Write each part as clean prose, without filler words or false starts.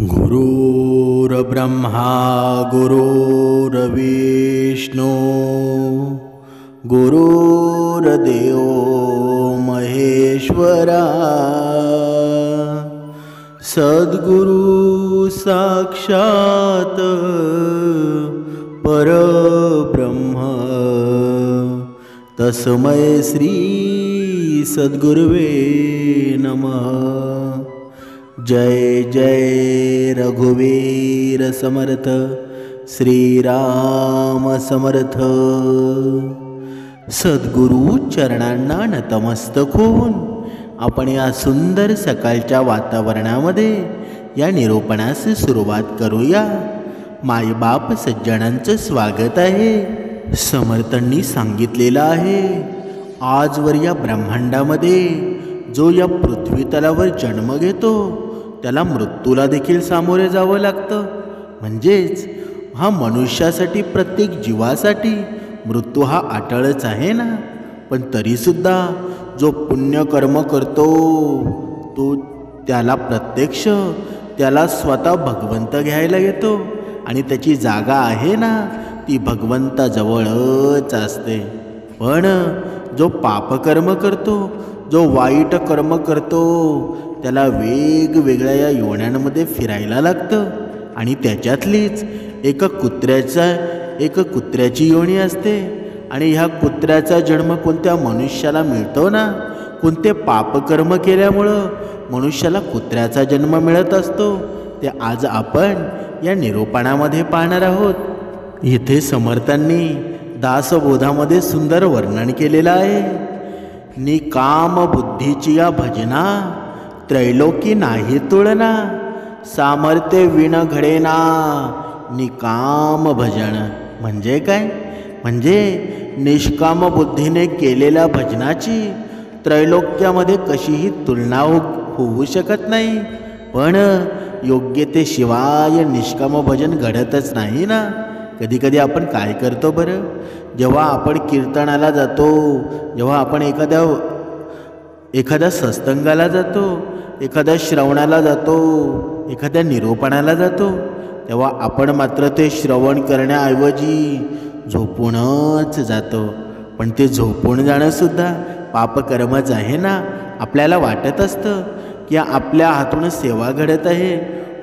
गुरुर्ब्रह्मा गुरुर्विष्णू गुरुर्देव महेश्वरा सद्गुरु साक्षात परब्रह्म तस्मै श्री सद्गुरुवे नमः। जय जय रघुवीर समर्थ श्रीराम समर्थ। सद्गुरु चरणांना नतमस्तक होऊन आपण या सुंदर सकाळच्या वातावरणामध्ये या निरूपणास सुरुवात करूया। मायबाप सज्जनांचं स्वागत आहे। समर्थांनी सांगितलेलं आहे, आजवर या ब्रह्मांडामध्ये जो या पृथ्वी तलावर जन्म घेतो त्याला मृत्यूला देखील सामोरे जावं लागतं। म्हणजेच हा मनुष्यासाठी, प्रत्येक जीवासाठी मृत्यू हा अटळच आहे ना। पण तरीसुद्धा जो पुण्यकर्म करतो तो त्याला प्रत्यक्ष त्याला स्वतः भगवंत घ्यायला येतो आणि त्याची जागा आहे ना ती भगवंताजवळच असते। पण जो पापकर्म करतो, जो वाईट कर्म करतो त्याला वेगवेगळ्या या योन्यांमध्ये फिरायला लागतं आणि त्याच्यातलीच एक कुत्र्याची योनी असते आणि ह्या कुत्र्याचा जन्म कोणत्या मनुष्याला मिळतो ना, कोणते पापकर्म केल्यामुळं मनुष्याला कुत्र्याचा जन्म मिळत असतो ते आज आपण या निरूपणामध्ये पाहणार आहोत। इथे समर्थांनी दासबोधामध्ये सुंदर वर्णन केलेलं आहे। निकाम बुद्धीची या भजना त्रैलोकी नाही तुळना, सामर्थ्य विण घडेना निकाम भजन। म्हणजे काय? म्हणजे निष्काम बुद्धीने केलेल्या भजनाची त्रैलोक्यामध्ये कशीही तुलना होऊ शकत नाही। पण योग्यतेशिवाय निष्काम भजन घडतच नाही ना। कधी कधी आपण काय करतो बरं, जेव्हा आपण कीर्तनाला जातो, जेव्हा आपण एखाद्या सत्संगाला जातो, एखाद्या श्रवणाला जातो, एखाद्या निरूपणाला जातो, तेव्हा आपण मात्र ते श्रवण करण्याऐवजी झोपूनच जातो। पण ते झोपून जाणंसुद्धा पापकर्मच आहे ना। आपल्याला वाटत असतं की आपल्या हातून सेवा घडत आहे,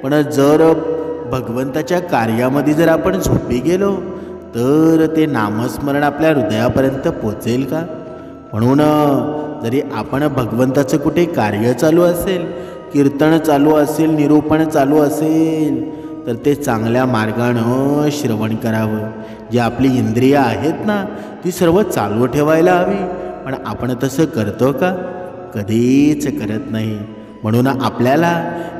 पण जर भगवंताच्या कार्यामध्ये जर आपण झोपी गेलो तर ते नामस्मरण आपल्या हृदयापर्यंत पोचेल का? म्हणून जरी आपण भगवंताचं कुठे कार्य चालू असेल, कीर्तन चालू असेल, निरूपण चालू असेल तर ते चांगल्या मार्गानं श्रवण करावं। जी आपली इंद्रिय आहेत ना ती सर्व चालू ठेवायला हवी, पण आपण तसं करतो का? कधीच करत नाही। म्हणून आपल्याला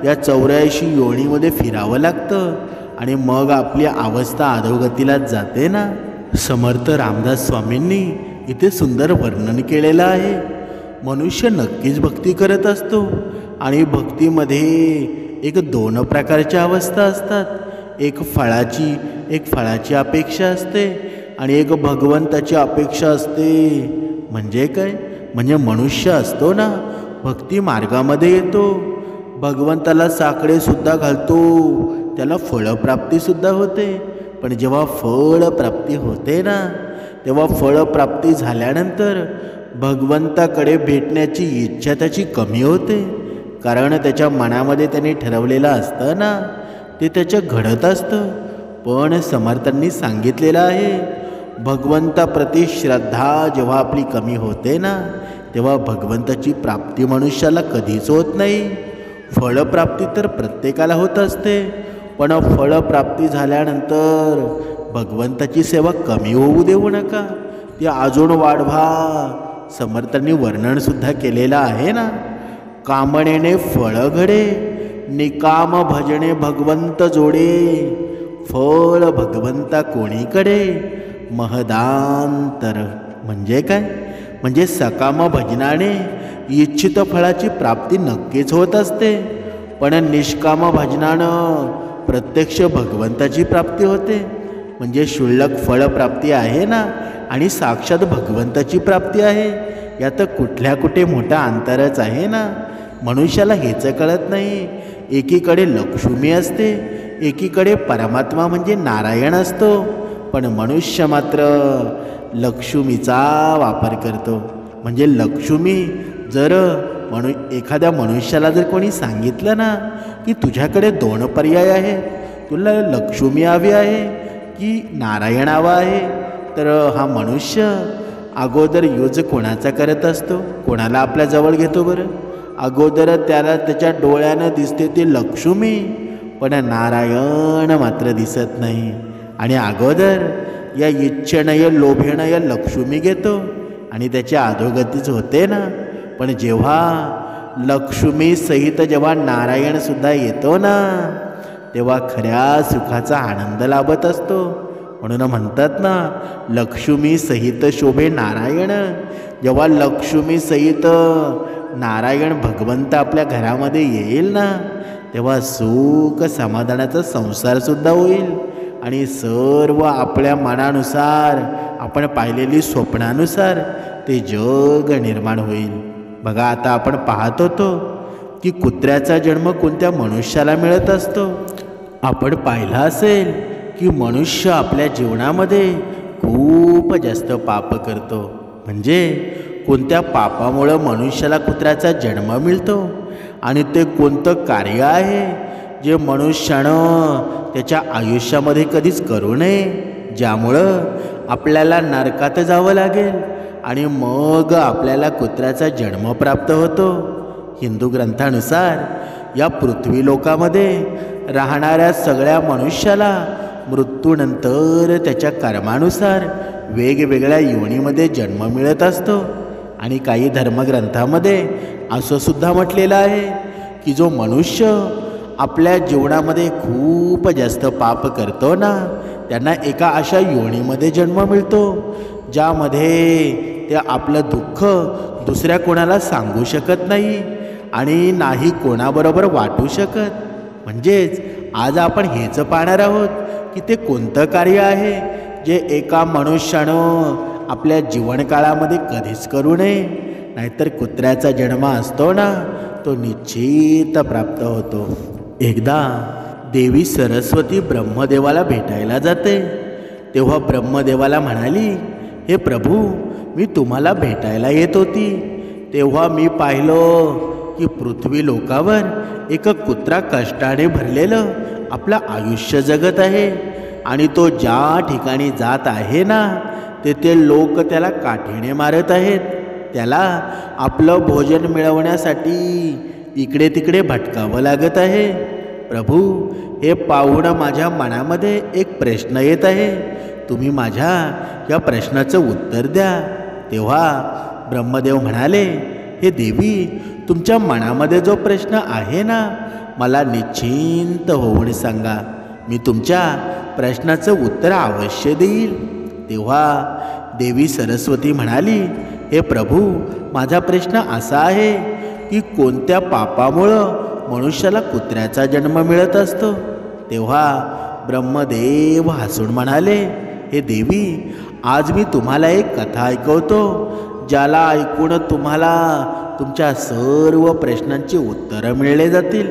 या 84 योनीमध्ये फिरावं लागतं आणि मग आपली अवस्था अधोगतीलाच जाते ना। समर्थ रामदास स्वामींनी इथे सुंदर वर्णन केलेलं आहे। मनुष्य नक्कीच भक्ती करत असतो आणि भक्तीमध्ये एक 2 प्रकारच्या अवस्था असतात। एक फळाची अपेक्षा असते आणि एक भगवंताची अपेक्षा असते। म्हणजे काय? म्हणजे मनुष्य असतो ना, भक्ती मार्गामध्ये येतो, भगवंताला साकडे सुद्धा घालतो, त्याला फळप्राप्ती सुद्धा होते। पण जेव्हा फळप्राप्ती होते ना तेव्हा फळप्राप्ती झाल्यानंतर भगवंताकडे भेटण्याची इच्छा त्याची कमी होते, कारण त्याच्या मनामध्ये त्याने ठरवलेलं असतं ना ते त्याच्या घडत असतं। पण समर्थांनी सांगितलेलं आहे, भगवंताप्रती श्रद्धा जेव्हा आपली कमी होते ना तेव्हा भगवंताची प्राप्ती मनुष्याला कधीच होत नाही। फळप्राप्ती तर प्रत्येकाला होत असते, पण फळप्राप्ती झाल्यानंतर भगवंताची सेवा कमी होऊ देऊ नका, ती अजून वाढवा। समर्थांनी वर्णनसुद्धा केलेलं आहे ना। कामनेने फळ घडे, निकाम भजने भगवंत जोडे, फळ भगवंता कोणीकडे महदांतर। म्हणजे काय? म्हणजे सकाम भजनाने इच्छित फळाची प्राप्ती नक्कीच होत असते, पण निष्काम भजनानं प्रत्यक्ष भगवंताची प्राप्ती होते। म्हणजे क्षुल्लक फळप्राप्ती आहे ना आणि साक्षात भगवंताची प्राप्ती आहे, यात कुठे मोठा अंतरच आहे ना। मनुष्याला हेच कळत नाही एकीकडे लक्ष्मी असते, एकीकडे परमात्मा म्हणजे नारायण असतो. पण मनुष्य मात्र लक्ष्मीचा वापर करतो. म्हणजे लक्ष्मी जर एखाद्या मनुष्याला जर कोणी सांगितलं ना की तुझ्याकडे 2 पर्याय आहेत, तुला लक्ष्मी हवी आहे की नारायण हवा आहे, तर हा मनुष्य अगोदर यूज कोणाचा करत असतो, कोणाला आपल्या जवळ घेतो बरं? अगोदर त्याला त्याच्या डोळ्यानं दिसते ते लक्ष्मी, पण नारायण मात्र दिसत नाही. आणि अगोदर या इच्छेनय लोभेनय लक्ष्मी घेतो आणि त्याची अधोगतीच होते ना. पण जेव्हा लक्ष्मी सहित जेव्हा नारायण सुद्धा येतो ना, तेव्हा खऱ्या सुखाचा आनंद लाभत असतो. म्हणून म्हणतात ना, लक्ष्मी सहित शोभे नारायण. जेव्हा लक्ष्मी सहित नारायण भगवंत आपल्या घरामध्ये येईल ना, तेव्हा सुख समाधानाचा संसार सुद्धा होईल आणि सर्व आपल्या मनानुसार, आपण पाहिलेली स्वप्नानुसार ते जग निर्माण होईल. बघा, आता आपण पाहत होतो की कुत्र्याचा जन्म कोणत्या मनुष्याला मिळत असतो. आपण पाहिलं असेल की मनुष्य आपल्या जीवनामध्ये खूप जास्त पाप करतो. म्हणजे कोणत्या पापामुळं मनुष्याला कुत्र्याचा जन्म मिळतो आणि ते कोणतं कार्य आहे जे मनुष्यानं त्याच्या आयुष्यामध्ये कधीच करू नये, ज्यामुळं आपल्याला नरकात जावं लागेल आणि मग आपल्याला कुत्र्याचा जन्म प्राप्त होतो. हिंदू ग्रंथानुसार या पृथ्वी लोकामध्ये राहणाऱ्या सगळ्या मनुष्याला मृत्यूनंतर त्याच्या कर्मानुसार वेगवेगळ्या योनीमध्ये जन्म मिळत असतो. आणि काही धर्मग्रंथामध्ये असं सुद्धा म्हटलेलं आहे की जो मनुष्य आपल्या जीवनामध्ये खूप जास्त पाप करतो ना, त्यांना एका अशा योनीमध्ये जन्म मिळतो ज्यामध्ये ते आपलं दुःख दुसऱ्या कोणाला सांगू शकत नाही आणि नाही कोणाबरोबर वाटू शकत. म्हणजेच आज आपण हेच पाहणार आहोत की ते कोणतं कार्य आहे जे एका मनुष्यानं आपल्या जीवनकाळामध्ये कधीच करू नये. नाहीतर कुत्र्याचा जन्म असतो ना, तो निश्चित प्राप्त होतो. एकदा देवी सरस्वती ब्रह्मदेवाला भेटायला जाते. तेव्हा ब्रह्मदेवाला म्हणाली, हे प्रभू, मी तुम्हाला भेटायला येत होती. तेव्हा मी पाहिलं की पृथ्वी लोकावर एक कुत्रा कष्टाने भरलेलं आपलं आयुष्य जगत आहे आणि तो ज्या ठिकाणी जात आहे ना, तेथे लोक त्याला काठीने मारत आहेत. त्याला आपलं भोजन मिळवण्यासाठी इकडे तिकडे भटकावं लागत आहे. प्रभू, हे पाहून माझ्या मनामध्ये एक प्रश्न येत आहे. तुम्ही माझ्या या प्रश्नाचं उत्तर द्या. तेव्हा ब्रह्मदेव म्हणाले, हे देवी, तुमच्या मनामध्ये जो प्रश्न आहे ना, मला निश्चिंत होऊन सांगा. मी तुमच्या प्रश्नाचं उत्तर अवश्य देईल. तेव्हा देवी सरस्वती म्हणाली, हे प्रभू, माझा प्रश्न असा आहे की कोणत्या पापामुळं मनुष्याला कुत्र्याचा जन्म मिळत असतो. तेव्हा ब्रह्मदेव हसून म्हणाले, हे देवी, आज मी तुम्हाला एक कथा ऐकवतो, ज्याला ऐकून तुम्हाला तुमच्या सर्व प्रश्नांची उत्तरं मिळले जातील.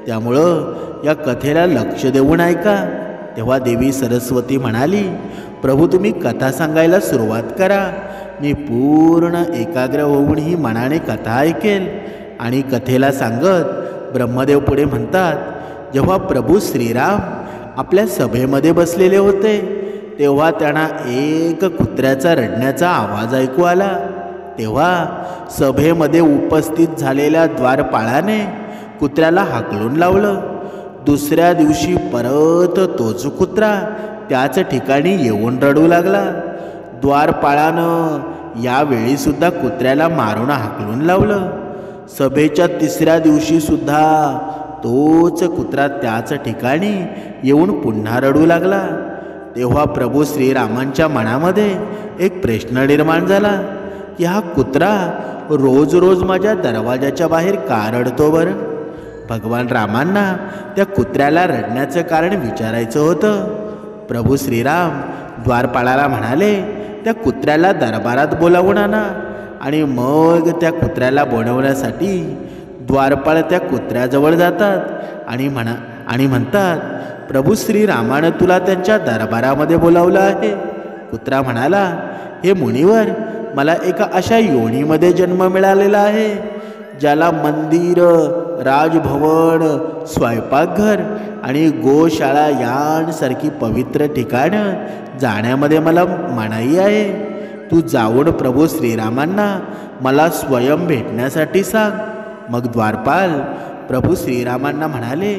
त्यामुळं या कथेला लक्ष देऊन ऐका. तेव्हा देवी सरस्वती म्हणाली, प्रभू, तुम्ही कथा सांगायला सुरुवात करा. मी पूर्ण एकाग्र होऊन ही मनाने कथा ऐकेल. आणि कथेला सांगत ब्रह्मदेव पुढे म्हणतात, जेव्हा प्रभू श्रीराम आपल्या सभेमध्ये बसलेले होते, तेव्हा त्यांना एक कुत्र्याचा रडण्याचा आवाज ऐकू आला. तेव्हा सभेमध्ये उपस्थित झालेल्या द्वारपाळाने कुत्र्याला हाकलून लावलं. दुसऱ्या दिवशी परत तोच कुत्रा त्याच ठिकाणी येऊन रडू लागला. द्वारपाळानं यावेळीसुद्धा कुत्र्याला मारून हाकलून लावलं. सभेच्या तिसऱ्या दिवशी सुद्धा तोच कुत्रा त्याच ठिकाणी येऊन पुन्हा रडू लागला. तेव्हा प्रभू श्रीरामांच्या मनामध्ये एक प्रश्न निर्माण झाला की हा कुत्रा रोज रोज माझ्या दरवाजाच्या बाहेर का रडतो बरं? भगवान रामांना त्या कुत्र्याला रडण्याचं कारण विचारायचं होतं. प्रभू श्रीराम द्वारपाळाला म्हणाले, त्या कुत्र्याला दरबारात बोलावून आणा. आणि मग त्या कुत्र्याला बोलवण्यासाठी द्वारपाळ त्या कुत्र्याजवळ जातात आणि म्हणतात, प्रभू श्रीरामानं तुला त्यांच्या दरबारामध्ये बोलावलं आहे. कुत्रा म्हणाला, हे मुनिवर, मला एका अशा योनीमध्ये जन्म मिळालेला आहे ज्याला मंदिर, राजभवन, स्वयंपाकघर आणि गोशाळा यांसारखी पवित्र ठिकाणं जाण्यामध्ये मला मनाई आहे. तू जाऊन प्रभू श्रीरामांना मला स्वयं भेटण्यासाठी सांग. मग द्वारपाल प्रभू श्रीरामांना म्हणाले,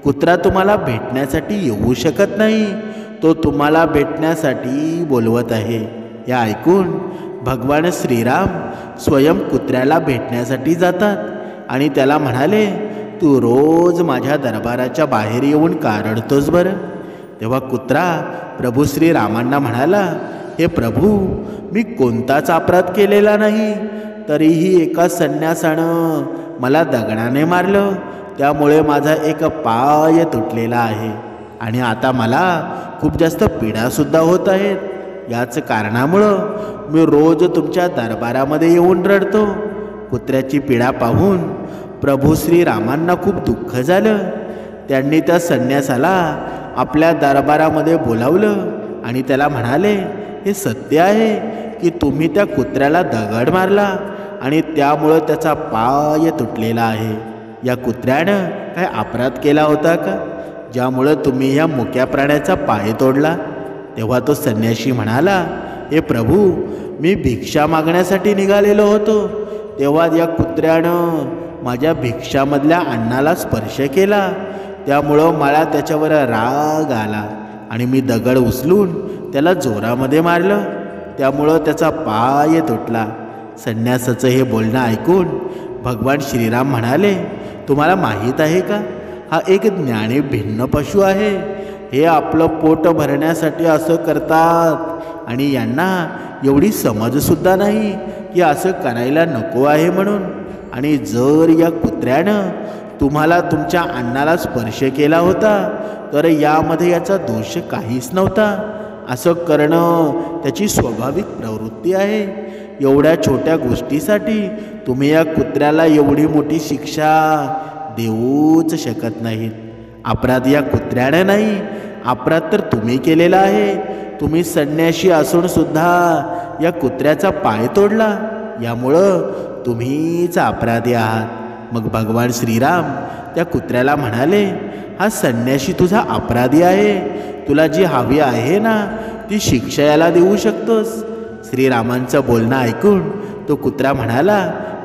कुत्रा तुम्हाला भेटण्यासाठी येऊ शकत नाही, तो तुम्हाला भेटण्यासाठी बोलवत आहे. हे ऐकून भगवान श्रीराम स्वयं कुत्र्याला भेटण्यासाठी जातात आणि त्याला म्हणाले, तू रोज माझ्या दरबाराच्या बाहेर येऊन का रडतोस बरं? तेव्हा कुत्रा प्रभू श्रीरामांना म्हणाला, हे प्रभू, मी कोणताच अपराध केलेला नाही, तरीही एका संन्यासानं मला दगडाने मारलं, त्यामुळे माझा एक पाय तुटलेला आहे आणि आता मला खूप जास्त पीडासुद्धा होत आहेत. याच कारणामुळं मी रोज तुमच्या दरबारामध्ये येऊन रडतो. कुत्र्याची पीडा पाहून प्रभू श्रीरामांना खूप दुःख झालं. त्यांनी त्या संन्यासाला आपल्या दरबारामध्ये बोलावलं आणि त्याला म्हणाले, हे सत्य आहे की तुम्ही त्या कुत्र्याला दगड मारला आणि त्यामुळं त्याचा पाय तुटलेला आहे. या कुत्र्यानं काय अपराध केला होता का, ज्यामुळं तुम्ही या मुक्या प्राण्याचा पाय तोडला? तेव्हा तो संन्यासी म्हणाला, हे प्रभू, मी भिक्षा मागण्यासाठी निघालेलो होतो, तेव्हा या कुत्र्यानं माझ्या भिक्षामधल्या अन्नाला स्पर्श केला, त्यामुळं मला त्याच्यावर राग आला आणि मी दगड उचलून त्याला जोरामध्ये मारलं, त्यामुळं त्याचा पाय तुटला. संन्यासाचं हे बोलणं ऐकून भगवान श्रीराम म्हणाले, तुम्हाला माहीत आहे का, हा एक ज्ञानी भिन्न पशु आहे. हे आपलं पोट भरण्यासाठी असं करतात आणि यांना एवढी समजसुद्धा नाही की असं करायला नको आहे म्हणून. आणि जर या कुत्र्यानं तुम्हाला तुमच्या अन्नाला स्पर्श केला होता तर यामध्ये याचा दोष काहीच नव्हता. असं करणं त्याची स्वाभाविक प्रवृत्ती आहे. एवढ्या छोट्या गोष्टीसाठी तुम्ही या कुत्र्याला एवढी मोठी शिक्षा देऊच शकत नाहीत. अपराध या कुत्र्याने नाही, अपराध तर तुम्ही केलेला आहे. तुम्ही संन्यासी असून सुद्धा या कुत्र्याचा पाय तोडला, यामुळं तुम्हीच अपराधी आहात. मग भगवान श्रीराम त्या कुत्र्याला म्हणाले, हा संन्यासी तुझा अपराधी आहे, तुला जी हवी आहे ना ती शिक्षा याला देऊ शकतोस. श्रीरामांचं बोलणं ऐकून तो कुत्रा म्हणाला,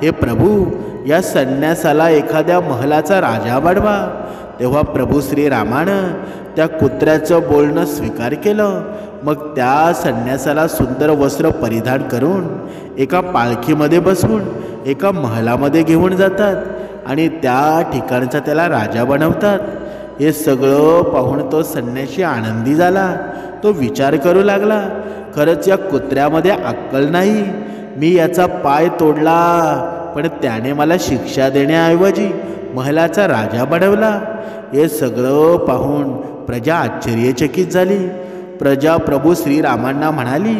हे प्रभू, या संन्यासाला एखाद्या महलाचा राजा बनवा. तेव्हा प्रभू श्रीरामानं त्या कुत्र्याचं बोलणं स्वीकार केलं. मग त्या संन्यासाला सुंदर वस्त्र परिधान करून एका पालखीमध्ये बसवून एका महलामध्ये घेऊन जातात आणि त्या ठिकाणचा त्याला राजा बनवतात. हे सगळं पाहून तो संन्यासी आनंदी झाला. तो विचार करू लागला, खरंच या कुत्र्यामध्ये अक्कल नाही. मी याचा पाय तोडला, पण त्याने मला शिक्षा देण्याऐवजी महलाचा राजा बनवला. हे सगळं पाहून प्रजा आश्चर्यचकित झाली. प्रजा प्रभू श्रीरामांना म्हणाली,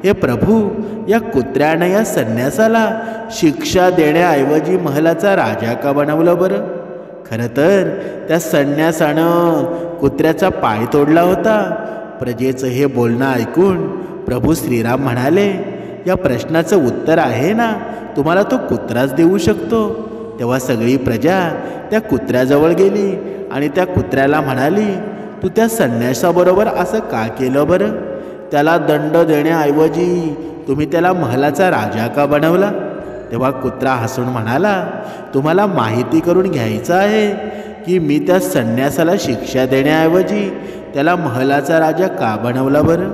हे प्रभू, या कुत्र्यानं या संन्यासाला शिक्षा देण्याऐवजी महलाचा राजा का बनवलं बरं? खरं तर त्या संन्यासानं कुत्र्याचा पाय तोडला होता. प्रजेचं हे बोलणं ऐकून प्रभू श्रीराम म्हणाले, या प्रश्नाचं उत्तर आहे ना, तुम्हाला तो कुत्राच देऊ शकतो. तेव्हा सगळी प्रजा त्या कुत्र्याजवळ गेली आणि त्या कुत्र्याला म्हणाली, तू त्या संन्यासाबरोबर असं का केलं बरं? त्याला दंड देण्याऐवजी तुम्ही त्याला महलाचा राजा का बनवला? तेव्हा कुत्रा हसून म्हणाला, तुम्हाला माहिती करून घ्यायचं आहे की मी त्या संन्यासाला शिक्षा देण्याऐवजी त्याला महलाचा राजा का बनवला बरं?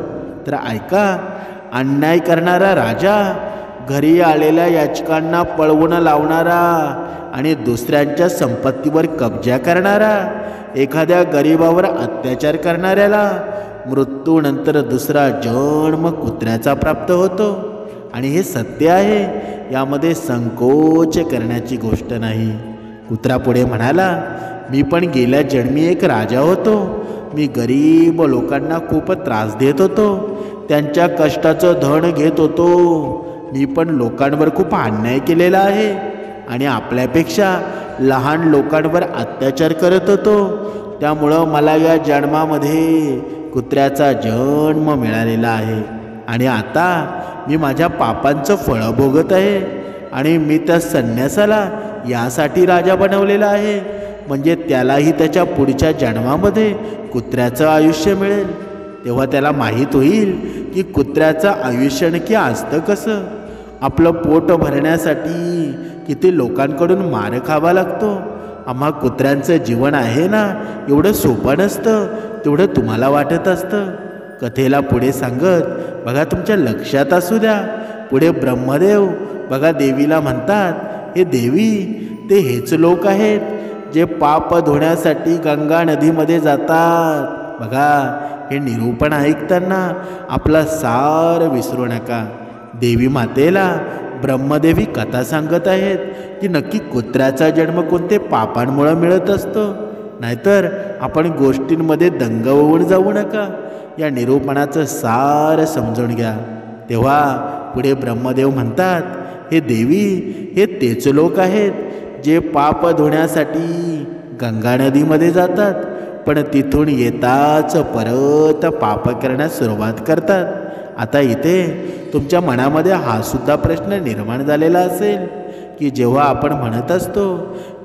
तर ऐका, अन्याय करणारा राजा, घरी आलेल्या याचकांना पळवून लावणारा आणि दुसऱ्यांच्या संपत्तीवर कब्जा करणारा, एखाद्या गरीबावर अत्याचार करणाऱ्याला मृत्यूनंतर दुसरा जन्म कुत्र्याचा प्राप्त होतो. आणि हे सत्य आहे, यामध्ये संकोच करण्याची गोष्ट नाही. कुत्रा पुढे म्हणाला, मी पण गेल्या जन्मी एक राजा होतो. मी गरीब लोकांना खूप त्रास देत होतो, त्यांच्या कष्टाचं धन घेत होतो. मी पण लोकांवर खूप अन्याय केलेला आहे आणि आपल्यापेक्षा लहान लोकांवर अत्याचार करत होतो, त्यामुळं मला या जन्मामध्ये कुत्र्याचा जन्म मिळालेला आहे आणि आता मी माझ्या पापांचं फळं भोगत आहे आणि मी त्या संन्यासाला यासाठी राजा बनवलेला आहे, म्हणजे त्यालाही त्याच्या पुढच्या जन्मामध्ये कुत्र्याचं आयुष्य मिळेल. तेव्हा त्याला माहीत होईल की कुत्र्याचं आयुष्य नक्की असतं कसं. आपलं पोट भरण्यासाठी किती लोकांकडून मार खावा लागतो. आम्हा कुत्र्यांचं जीवन आहे ना, एवढं सोपं नसतं तेवढं तुम्हाला वाटत असतं. कथेला पुढे सांगत बघा, तुमच्या लक्षात असू द्या. पुढे ब्रह्मदेव बघा देवीला म्हणतात, हे देवी, ते हेच लोक आहेत जे पाप धुण्यासाठी गंगा नदीमध्ये जातात. बघा, हे निरूपण ऐकताना आपला सार विसरू नका. देवी मातेला ब्रह्मदेवी कथा सांगत आहेत की नक्की कुत्र्याचा जन्म कोणते पापांमुळे मिळत असतो, नाहीतर आपण गोष्टींमध्ये दंग होऊन जाऊ नका. या निरूपणाचं सार समजून घ्या. तेव्हा पुढे ब्रह्मदेव म्हणतात, हे देवी, हे तेच लोक आहेत जे पाप धुण्यासाठी गंगा नदीमध्ये जातात, पण तिथून येताच परत पाप करण्यास सुरुवात करतात. आता इथे तुमच्या मनामध्ये हा सुद्धा प्रश्न निर्माण झालेला असेल की जेव्हा आपण म्हणत असतो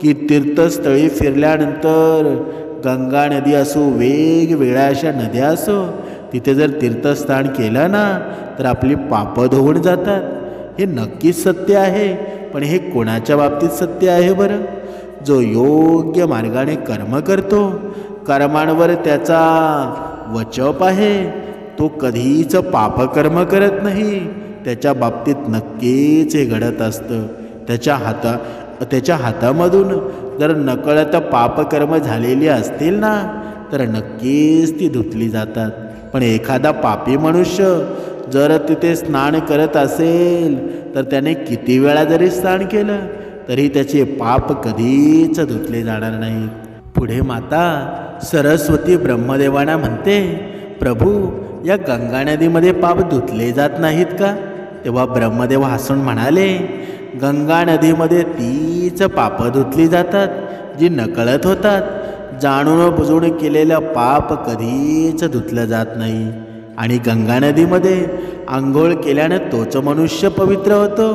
की तीर्थस्थळी फिरल्यानंतर गंगा नदी असो, वेगवेगळ्या अशा नद्या असो, तिथे जर तीर्थस्थान केलं ना तर आपली पापं धुवून जातात. हे नक्कीच सत्य आहे, पण हे कोणाच्या बाबतीत सत्य आहे बरं? जो योग्य मार्गाने कर्म करतो, कर्मांवर त्याचा वचप आहे, तो कधीच पापकर्म करत नाही. त्याच्या बाबतीत नक्कीच हे घडत असतं. त्याच्या हातामधून जर नकळत पापकर्म झालेली असतील ना तर नक्कीच ती धुतली जातात. पण एखादा पापी मनुष्य जर तिथे स्नान करत असेल तर त्याने किती वेळा जरी स्नान केलं तरी त्याचे पाप कधीच धुतले जाणार नाहीत. पुढे माता सरस्वती ब्रह्मदेवांना म्हणते, प्रभू, या गंगा नदीमध्ये पाप धुतले जात नाहीत का? तेव्हा ब्रह्मदेव हसून म्हणाले, गंगा नदीमध्ये तीच पाप धुतली जातात जी नकळत होतात. जाणून बुजून केलेलं पाप कधीच धुतलं जात नाही. आणि गंगा नदीमध्ये आंघोळ केल्यानं तोच मनुष्य पवित्र होतो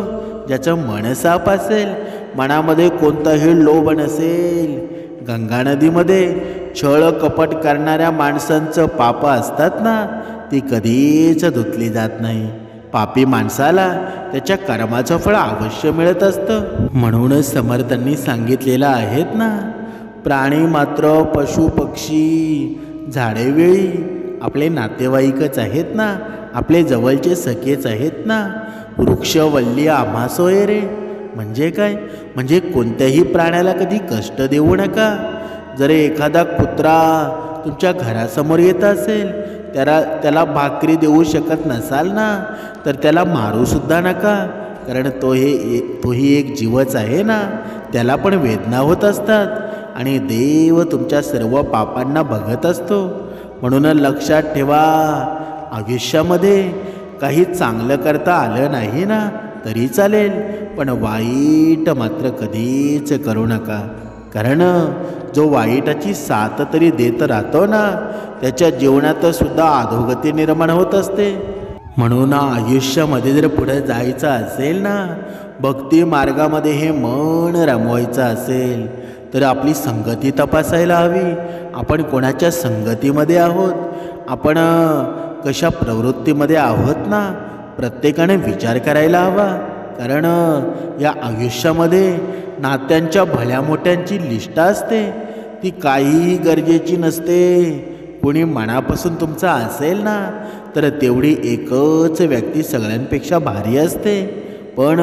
ज्याचं मन साफ असेल, मनामध्ये कोणताही लोभ नसेल. गंगा नदीमध्ये छळ कपट करणाऱ्या माणसांचं पाप असतात ना, ती कधीच धुतली जात नाही. पापी माणसाला त्याच्या कर्माचं फळ अवश्य मिळत असतं. म्हणूनच समर्थांनी सांगितलेलं आहेत ना, प्राणी मात्र, पशु पक्षी, झाडे वेळी आपले नातेवाईकच आहेत ना, आपले जवळचे सखेच आहेत ना. वृक्ष वल्ली आम्हा सोय रे. म्हणजे काय? म्हणजे कोणत्याही प्राण्याला कधी कष्ट देऊ नका. जर एखादा कुत्रा तुमच्या घरासमोर येत असेल, त्याला भाकरी देऊ शकत नसाल ना तर त्याला मारूसुद्धा नका, कारण तोही एक जीवच आहे ना. त्याला पण वेदना होत असतात आणि देव तुमच्या सर्व पापांना बघत असतो. म्हणून लक्षात ठेवा, आयुष्यामध्ये काही चांगलं करता आलं नाही ना तरी चालेल, पण वाईट मात्र कधीच करू नका. कारण जो वाईटाची साथ तरी देत राहतो ना, त्याच्या जीवनात सुद्धा अधोगती निर्माण होत असते. म्हणून आयुष्यामध्ये जर पुढे जायचं असेल ना, भक्ती मार्गामध्ये हे मन रमवायचं असेल तर आपली संगती तपासायला हवी. आपण कोणाच्या संगतीमध्ये आहोत, आपण कशा प्रवृत्तीमध्ये आहोत ना, प्रत्येकाने विचार करायला हवा. कारण या आयुष्यामध्ये नात्यांच्या भल्या मोठ्यांची लिस्ट असते, ती काहीही गरजेची नसते. कोणी मनापासून तुमचा असेल ना तर तेवढी एकच व्यक्ती सगळ्यांपेक्षा भारी असते. पण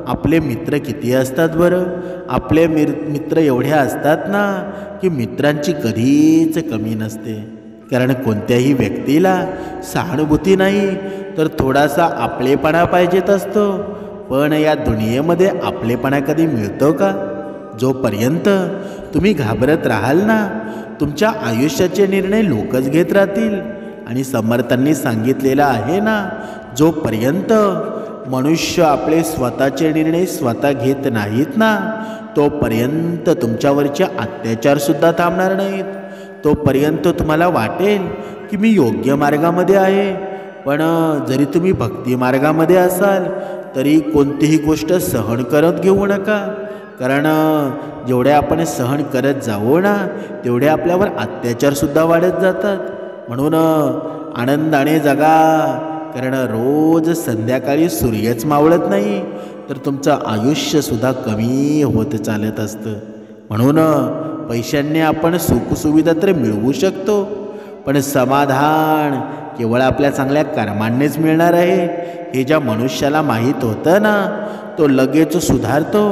आपले मित्र किती असतात बरं? आपले मित्र एवढे असतात ना की मित्रांची कधीच कमी नसते. कारण कोणत्याही व्यक्तीला सहानुभूती नाही तर थोडासा आपलेपणा पाहिजेत असतो. पण या दुनियेमध्ये आपलेपणा कधी मिळतो का? जोपर्यंत तुम्ही घाबरत राहाल ना, तुमच्या आयुष्याचे निर्णय लोकच घेत राहतील. आणि समर्थांनी सांगितलेलं आहे ना, जोपर्यंत मनुष्य आपले स्वतःचे निर्णय स्वतः घेत नाहीत ना, तोपर्यंत तुमच्यावरचे अत्याचारसुद्धा थांबणार नाहीत. तोपर्यंत तुम्हाला वाटेल की मी योग्य मार्गामध्ये आहे. पण जरी तुम्ही भक्ती मार्गामध्ये असाल तरी कोणतीही गोष्ट सहन करत घेऊ नका. कारण जेवढे आपण सहन करत जाऊ ना तेवढे आपल्यावर अत्याचारसुद्धा वाढत जातात. म्हणून आनंदाने जगा. कारण रोज संध्याकाळी सूर्यच मावळत नाही तर तुमचं आयुष्यसुद्धा कमी होत चालत असतं. म्हणून पैशांनी आपण सुखसुविधा तर मिळवू शकतो, पण समाधान केवळ आपल्या चांगल्या कर्मांनीच मिळणार आहे हे ज्या मनुष्याला माहीत होतं ना तो लगेच सुधारतो.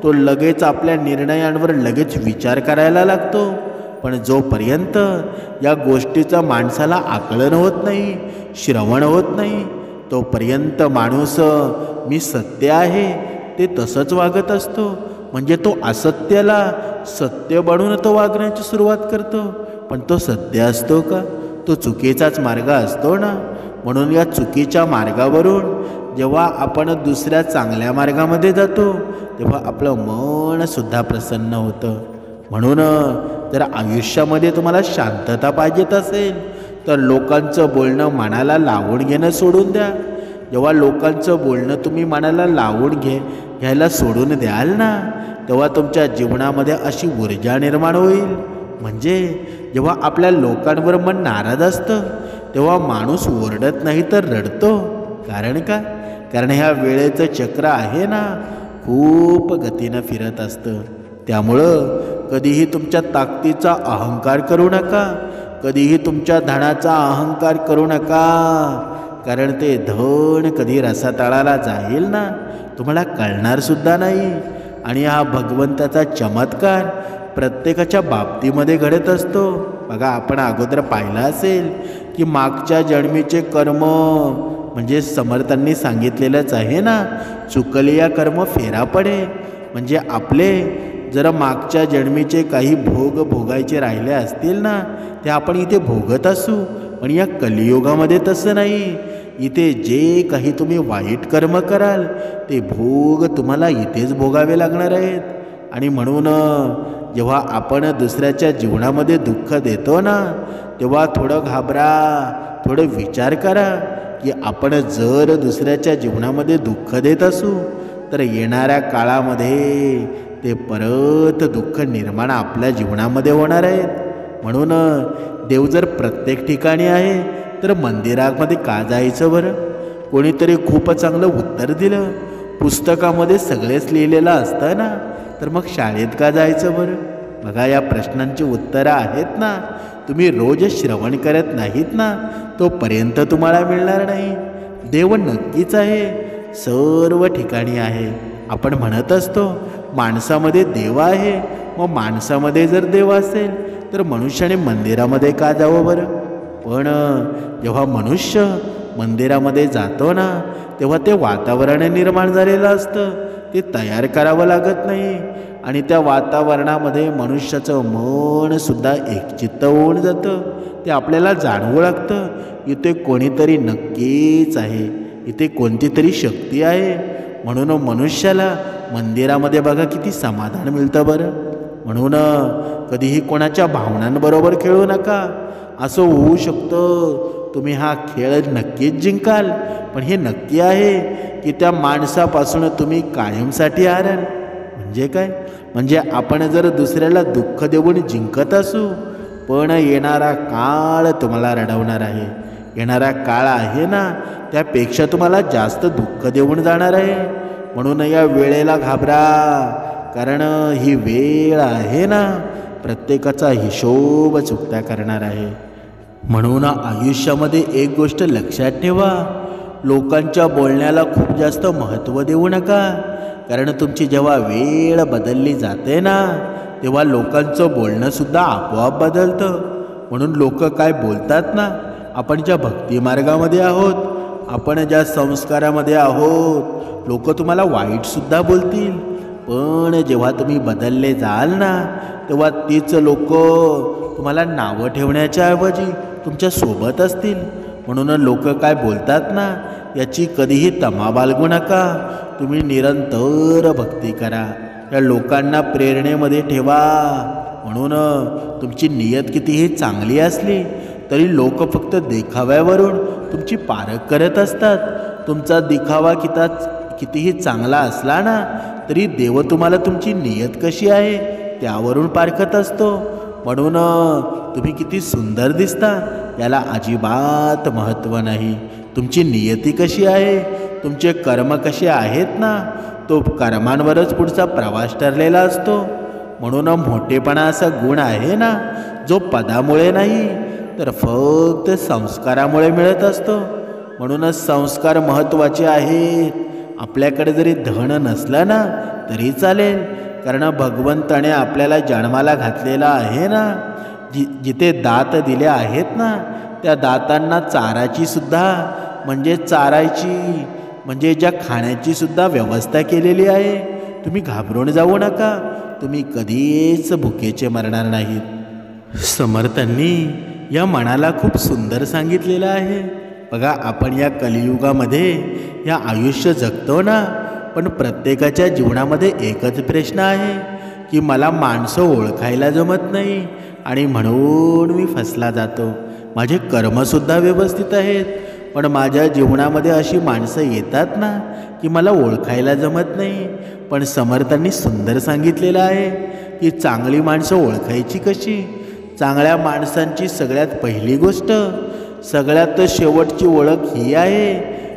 तो लगेच आपल्या निर्णयांवर लगेच विचार करायला लागतो. पण जोपर्यंत या गोष्टीचं माणसाला आकलन होत नाही, श्रवण होत नाही, तोपर्यंत माणूस मी सत्य आहे ते तसंच वागत असतो. म्हणजे तो असत्याला सत्य बनवून तो वागण्याची सुरुवात करतो. पण तो सत्य असतो का? तो चुकीचाच मार्ग असतो ना. म्हणून या चुकीच्या मार्गावरून जेव्हा आपण दुसऱ्या चांगल्या मार्गामध्ये जातो तेव्हा आपलं मनसुद्धा प्रसन्न होतं. म्हणून जर आयुष्यामध्ये तुम्हाला शांतता पाहिजेत असेल तर लोकांचं बोलणं मनाला लावून घेणं सोडून द्या. जेव्हा लोकांचं बोलणं तुम्ही मनाला लावून घ्यायला सोडून द्याल ना तेव्हा तुमच्या जीवनामध्ये अशी ऊर्जा निर्माण होईल. म्हणजे जेव्हा आपल्या लोकांवर मन नाराज असतं तेव्हा माणूस ओरडत नाही तर रडतो. कारण का? कारण ह्या वेळेचं चक्र आहे ना खूप गतीनं फिरत असतं. त्यामुळं कधीही तुमच्या ताकदीचा अहंकार करू नका. कधीही तुमच्या धनाचा अहंकार करू नका. कारण ते धन कधी रसातळाला जाईल ना तुम्हाला कळणारसुद्धा नाही. आणि हा भगवंताचा चमत्कार प्रत्येकाच्या बाबतीमध्ये घडत असतो. बघा आपण अगोदर पाहिलं असेल की मागच्या जन्मीचे कर्म म्हणजे समर्थांनी सांगितलेलंच आहे ना चुकलिया कर्म फेरा पडे. म्हणजे आपले जर मागच्या जन्मीचे काही भोग भोगायचे राहिले असतील ना ते आपण इथे भोगत असू. पण या कलियुगामध्ये तसं नाही. इथे जे काही तुम्ही वाईट कर्म कराल ते भोग तुम्हाला इथेच भोगावे लागणार आहेत. आणि म्हणून जेव्हा आपण दुसऱ्याच्या जीवनामध्ये दुःख देतो ना तेव्हा थोडं घाबरा, थोडं विचार करा की आपण जर दुसऱ्याच्या जीवनामध्ये दुःख देत असू तर येणाऱ्या काळामध्ये ते परत दुःख निर्माण आपल्या जीवनामध्ये होणार आहेत. म्हणून देव जर प्रत्येक ठिकाणी आहे तर मंदिरामध्ये का जायचं बरं? कोणीतरी खूप चांगलं उत्तर दिलं. पुस्तकामध्ये सगळेच लिहिलेलं असतं ना तर मग शाळेत का जायचं बरं? बघा या प्रश्नांची उत्तरं आहेत ना. तुम्ही रोज श्रवण करत नाहीत ना तोपर्यंत तुम्हाला मिळणार नाही. देव नक्कीच आहे, सर्व ठिकाणी आहे. आपण म्हणत असतो माणसामध्ये देव आहे. मग माणसामध्ये जर देव असेल तर मनुष्याने मंदिरामध्ये का जावं बरं? पण जेव्हा मनुष्य मंदिरामध्ये जातो ना तेव्हा ते वातावरण निर्माण झालेलं असतं. ते तयार करावं लागत नाही. आणि त्या वातावरणामध्ये मनुष्याचं मनसुद्धा एकचित्त होऊन जातं. ते आपल्याला जाणवू लागतं इथे कोणीतरी नक्कीच आहे, इथे कोणती तरी शक्ती आहे. म्हणून मनुष्याला मंदिरामध्ये बघा किती समाधान मिळतं बरं. म्हणून कधीही कोणाच्या भावनांबरोबर खेळू नका. असं होऊ शकतं तुम्ही हा खेळ नक्कीच जिंकाल पण हे नक्की आहे की त्या माणसापासून तुम्ही कायमसाठी हाराल. म्हणजे काय? म्हणजे आपण जर दुसऱ्याला दुःख देऊन जिंकत असू पण येणारा काळ तुम्हाला रडवणार आहे. येणारा काळ आहे ना त्यापेक्षा तुम्हाला जास्त दुःख देऊन जाणार आहे. म्हणून या वेळेला घाबरा. कारण ही वेळ आहे ना प्रत्येकाचा हिशोब चुकता करणार आहे. म्हणून आयुष्यामध्ये एक गोष्ट लक्षात ठेवा, लोकांच्या बोलण्याला खूप जास्त महत्त्व देऊ नका. कारण तुमची जेव्हा वेळ बदलली जाते ना तेव्हा लोकांचं बोलणंसुद्धा आपोआप बदलतं. म्हणून लोक काय बोलतात ना आपण ज्या भक्तिमार्गामध्ये आहोत, आपण ज्या संस्कारामध्ये आहोत, लोक तुम्हाला वाईटसुद्धा बोलतील. पण जेव्हा तुम्ही बदलले जाल ना तेव्हा तीच लोक तुम्हाला नावं ठेवण्याच्या ऐवजी तुमच्या सोबत असतील. म्हणून लोक काय बोलतात ना याची कधीही तमा बाळगू नका. तुम्ही निरंतर भक्ती करा. या लोकांना प्रेरणेमध्ये ठेवा. म्हणून तुमची नियत कितीही चांगली असली तरी लोक फक्त देखाव्यावरून तुमची पारख करत असतात. तुमचा दिखावा कितीही चांगला असला ना तरी देव तुम्हाला तुमची नियत कशी आहे त्यावरून पारखत असतो. म्हणून तुम्ही किती सुंदर दिसता याला अजिबात महत्त्व नाही. तुमची नियती कशी आहे, तुमचे कर्म कसे आहेत ना, तो कर्मांवरच पुढचा प्रवास ठरलेला असतो. म्हणून मोठेपणा असा गुण आहे ना जो पदामुळे नाही तर फक्त संस्कारामुळे मिळत असतो. म्हणूनच संस्कार महत्त्वाचे आहेत. आपल्याकडे जरी धन नसलं ना तरी चालेल, कारण भगवंताने आपल्याला जन्माला घातलेला आहे ना. जिथे दात दिले आहेत ना त्या दातांना चाराची सुद्धा म्हणजे चारायची म्हणजे ज्या खाण्याची सुद्धा व्यवस्था केलेली आहे. तुम्ही घाबरून जाऊ नका, तुम्ही कधीच भुकेचे मरणार नाहीत. समर्थांनी या मनाला खूप सुंदर सांगितलेलं आहे. बघा, आपण या कलियुगामध्ये या आयुष्य जगतो ना, पण प्रत्येकाच्या जीवनामध्ये एकच प्रश्न आहे की मला माणसं ओळखायला जमत नाही आणि म्हणून मी फसला जातो. माझे कर्मसुद्धा व्यवस्थित आहेत पण माझ्या जीवनामध्ये अशी माणसं येतात ना की मला ओळखायला जमत नाही. पण समर्थांनी सुंदर सांगितलेलं आहे की चांगली माणसं ओळखायची कशी. चांगल्या माणसांची सगळ्यात पहिली गोष्ट, सगळ्यात शेवटची ओळख ही आहे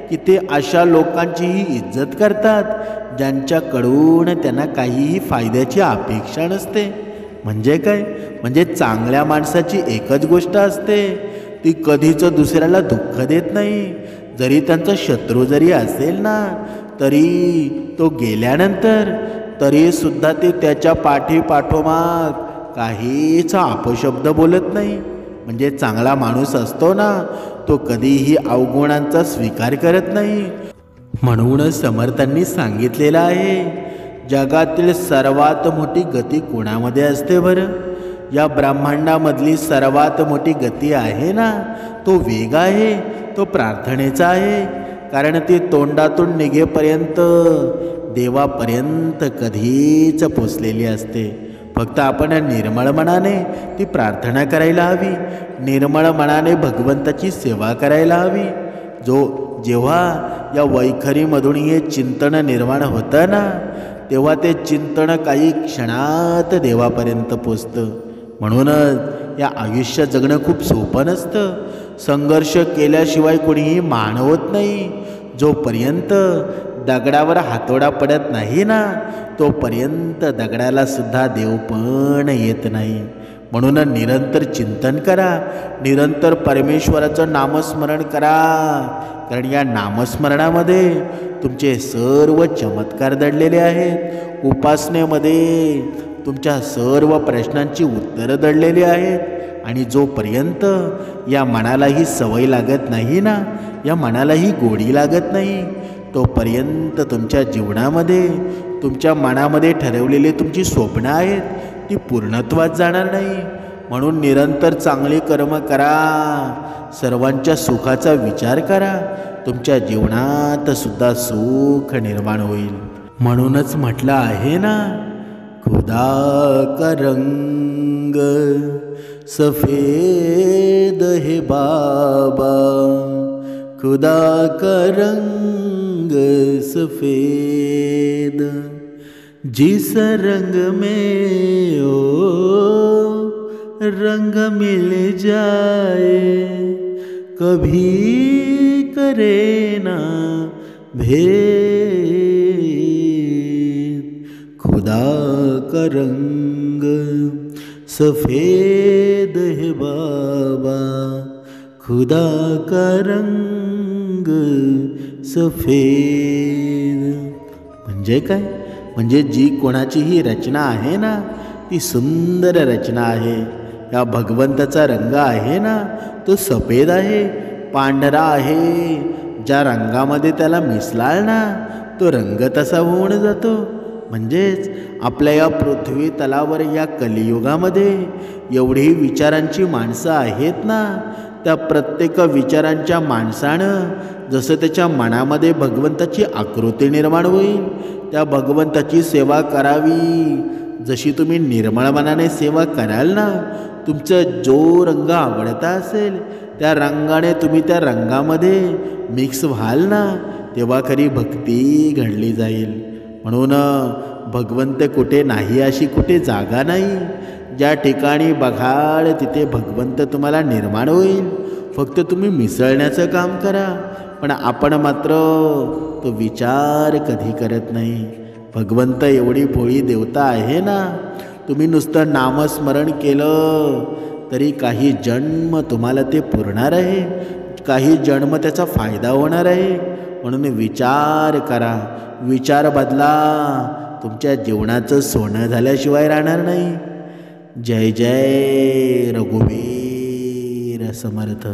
की ते अशा लोकांचीही इज्जत करतात ज्यांच्याकडून त्यांना काहीही फायद्याची अपेक्षा नसते. म्हणजे काय, म्हणजे चांगल्या माणसाची एकच गोष्ट असते, ती कधीच दुसऱ्याला दुःख देत नाही. जरी त्यांचा शत्रू जरी असेल ना तरी तो गेल्यानंतर तरीसुद्धा ते त्याच्या पाठोमाग काहीच अपशब्द बोलत नाही. म्हणजे चांगला माणूस असतो ना तो कधीही अवगुणांचा स्वीकार करत नाही. म्हणूनच समर्थांनी सांगितलेलं आहे, जगातील सर्वात मोठी गती कोणामध्ये असते बरं? या ब्रह्मांडामधली सर्वात मोठी गती आहे ना तो वेग आहे, तो प्रार्थनेचा आहे. कारण ती तोंडातून निघेपर्यंत देवापर्यंत कधीच पोचलेली असते. फक्त आपण निर्मळ मनाने ती प्रार्थना करायला हवी, निर्मळ मनाने भगवंताची सेवा करायला हवी. जेव्हा या वैखरीमधून हे चिंतन निर्माण होतं ना तेव्हा ते चिंतन काही क्षणात देवापर्यंत पोचतं. म्हणूनच या आयुष्य जगणं खूप सोपं नसतं. संघर्ष केल्याशिवाय कोणीही मान होत नाही. जोपर्यंत दगडावर हातोडा पडत नाही ना तोपर्यंत दगडाला सुद्धा देव पण येत नाही. म्हणून निरंतर चिंतन करा, निरंतर परमेश्वराचं नामस्मरण करा. कारण या नामस्मरणामध्ये तुमचे सर्व चमत्कार दडलेले आहेत. उपासनेमध्ये तुमच्या सर्व प्रश्नांची उत्तरं दडलेली आहेत. आणि जोपर्यंत या मनाला ही सवय लागत नाही ना, या मनाला ही गोडी लागत नाही, तोपर्यंत तुमच्या जीवनामध्ये तुमच्या मनामध्ये ठरवलेली तुमची स्वप्न आहेत ती पूर्णत्वात जाणार नाही. म्हणून निरंतर चांगले कर्म करा, सर्वांच्या सुखाचा विचार करा, तुमच्या जीवनात सुद्धा सुख निर्माण होईल. म्हणूनच म्हटलं आहे ना, खुदा का रंग सफेद है बाबा, खुदा का रंग सफेद, जिस रंग में ओ रंग मिल जाए कभी करे ना भेद. खुदा का रंग सफेद है बाबा, खुदा का रंग सफेद. म्हणजे काय, म्हणजे जी कोणाची ही रचना आहे ना ती सुंदर रचना आहे. या भगवंताचा रंग आहे ना तो सफेद आहे, पांढरा आहे. ज्या रंगामध्ये त्याला मिसलाल ना तो रंग तसा होऊन जातो. म्हणजेच आपल्या या पृथ्वी तलावर या कलियुगामध्ये एवढी विचारांची माणसं आहेत ना, त्या प्रत्येक विचारांच्या माणसानं जसं त्याच्या मनामध्ये भगवंताची आकृती निर्माण होईल त्या भगवंताची सेवा करावी. जशी तुम्ही निर्मळ मनाने सेवा कराल ना, तुमचं जो रंग आवडता असेल त्या रंगाने तुम्ही त्या रंगामध्ये मिक्स व्हाल ना, तेव्हा खरी भक्ती घडली जाईल. म्हणून भगवंत कुठे नाही अशी कुठे जागा नाही. ज्या ठिकाणी बघाल तिथे भगवंत तुम्हाला निर्माण होईल. फक्त तुम्ही मिसळण्याचं काम करा. पण आपण मात्र तो विचार कधी करत नाही. भगवंत एवढी भोळी देवता आहे ना, तुम्ही नुसतं नामस्मरण केलं तरी काही जन्म तुम्हाला ते पुरणार आहे, काही जन्म त्याचा फायदा होणार आहे. म्हणून विचार करा, विचार बदला. तुमच्या जीवनाचं सोनं झाल्याशिवाय राहणार नाही. जय जय रघुवीर समर्थ.